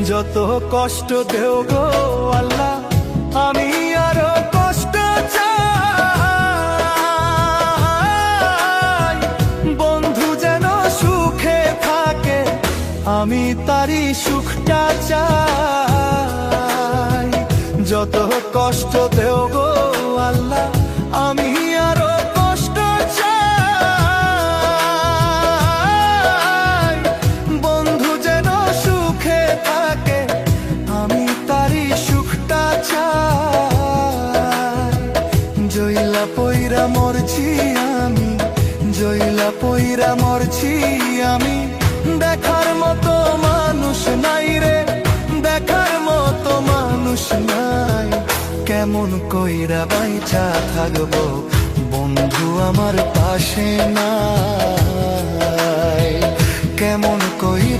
যত কষ্ট দেও গো আল্লাহ, আমি আরো কষ্ট চাই। বন্ধু যেন সুখে থাকে, আমি তারই সুখটা চাই। যত কষ্ট দেও গো আল্লাহ, আমি আরো কষ্ট চাই। বন্ধু যেন সুখে থাকে, আমি তারই সুখটা চাই। জইলা পইরা মরছি আমি, জইলা পইরা মরছি আমি, দেখার মতো মানুষ নাই রে, দেখার মতো মানুষ নাই। কেমন কইরা বাইচা থাকবো বন্ধু আমার পাশে নাই, কেমন কইরা